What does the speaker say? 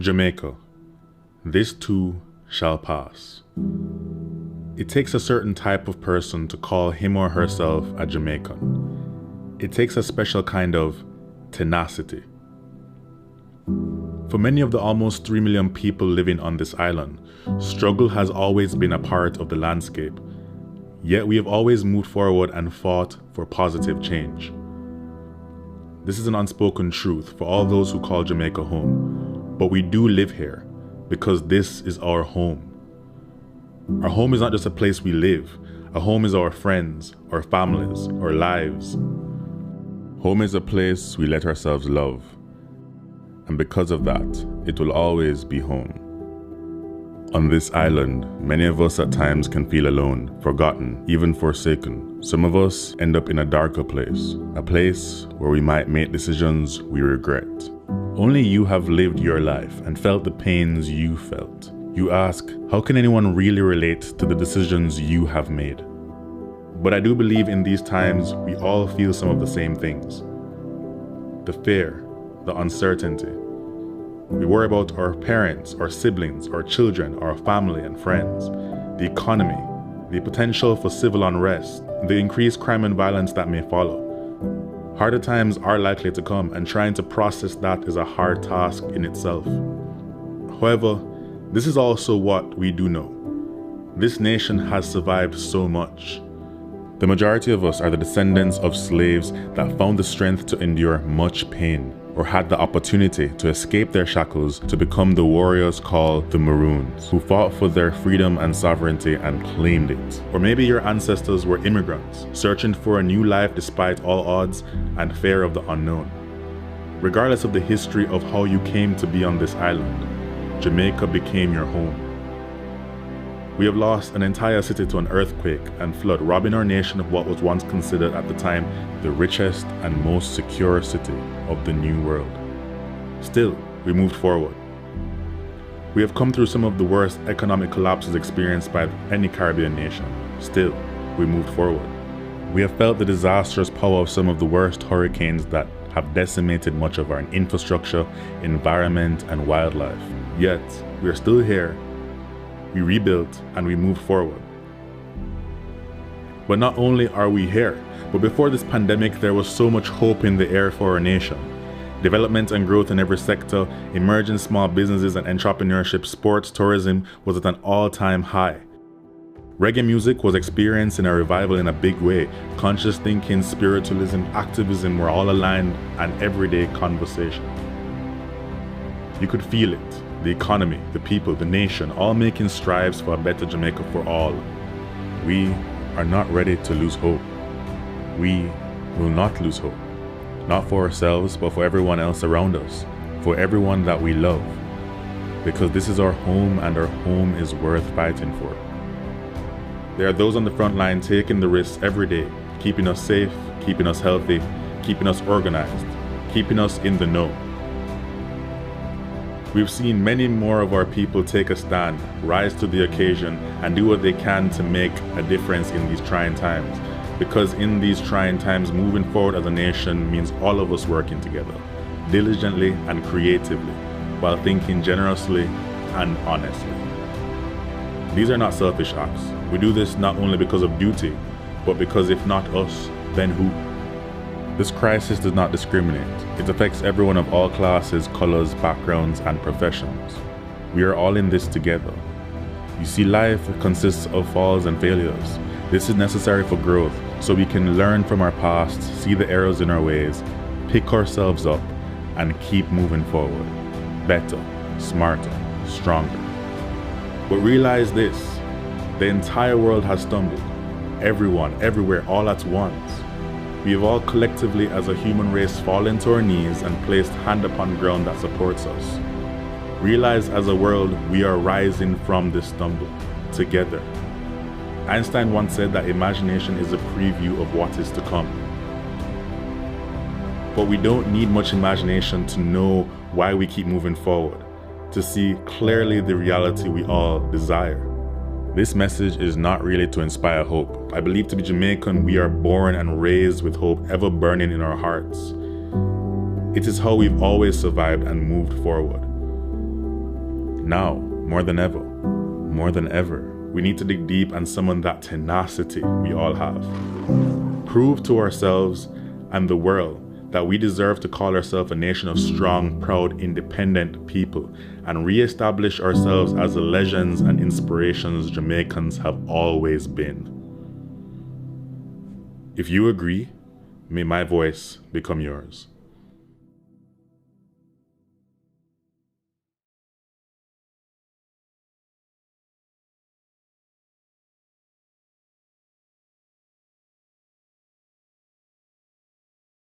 Jamaica. This too shall pass. It takes a certain type of person to call him or herself a Jamaican. It takes a special kind of tenacity. For many of the almost 3 million people living on this island, struggle has always been a part of the landscape. Yet we have always moved forward and fought for positive change. This is an unspoken truth for all those who call Jamaica home. But we do live here because this is our home. Our home is not just a place we live. A home is our friends, our families, our lives. Home is a place we let ourselves love. And because of that, it will always be home. On this island, many of us at times can feel alone, forgotten, even forsaken. Some of us end up in a darker place, a place where we might make decisions we regret. Only you have lived your life and felt the pains you felt. You ask, how can anyone really relate to the decisions you have made? But I do believe in these times we all feel some of the same things. The fear, the uncertainty. We worry about our parents, our siblings, our children, our family and friends, the economy, the potential for civil unrest, the increased crime and violence that may follow. Harder times are likely to come, and trying to process that is a hard task in itself. However, this is also what we do know. This nation has survived so much. The majority of us are the descendants of slaves that found the strength to endure much pain, or had the opportunity to escape their shackles to become the warriors called the Maroons, who fought for their freedom and sovereignty and claimed it. Or maybe your ancestors were immigrants, searching for a new life despite all odds and fear of the unknown. Regardless of the history of how you came to be on this island, Jamaica became your home. We have lost an entire city to an earthquake and flood, robbing our nation of what was once considered at the time the richest and most secure city of the New World. Still, we moved forward. We have come through some of the worst economic collapses experienced by any Caribbean nation. Still, we moved forward. We have felt the disastrous power of some of the worst hurricanes that have decimated much of our infrastructure, environment, and wildlife. Yet, we are still here. We rebuilt and we moved forward. But not only are we here, but before this pandemic, there was so much hope in the air for our nation. Development and growth in every sector, emerging small businesses and entrepreneurship, sports, tourism was at an all-time high. Reggae music was experiencing a revival in a big way. Conscious thinking, spiritualism, activism were all aligned and everyday conversation. You could feel it. The economy, the people, the nation, all making strives for a better Jamaica for all. We are not ready to lose hope. We will not lose hope. Not for ourselves, but for everyone else around us. For everyone that we love. Because this is our home and our home is worth fighting for. There are those on the front line taking the risks every day, keeping us safe, keeping us healthy, keeping us organized, keeping us in the know. We've seen many more of our people take a stand, rise to the occasion, and do what they can to make a difference in these trying times. Because in these trying times, moving forward as a nation means all of us working together, diligently and creatively, while thinking generously and honestly. These are not selfish acts. We do this not only because of duty, but because if not us, then who? This crisis does not discriminate. It affects everyone of all classes, colors, backgrounds, and professions. We are all in this together. You see, life consists of falls and failures. This is necessary for growth, so we can learn from our past, see the errors in our ways, pick ourselves up, and keep moving forward. Better, smarter, stronger. But realize this, the entire world has stumbled. Everyone, everywhere, all at once. We have all collectively as a human race fallen to our knees and placed hand upon ground that supports us. Realize as a world we are rising from this stumble, together. Einstein once said that imagination is a preview of what is to come. But we don't need much imagination to know why we keep moving forward, to see clearly the reality we all desire. This message is not really to inspire hope. I believe to be Jamaican, we are born and raised with hope ever burning in our hearts. It is how we've always survived and moved forward. Now, more than ever, we need to dig deep and summon that tenacity we all have. Prove to ourselves and the world that we deserve to call ourselves a nation of strong, proud, independent people and re-establish ourselves as the legends and inspirations Jamaicans have always been. If you agree, may my voice become yours.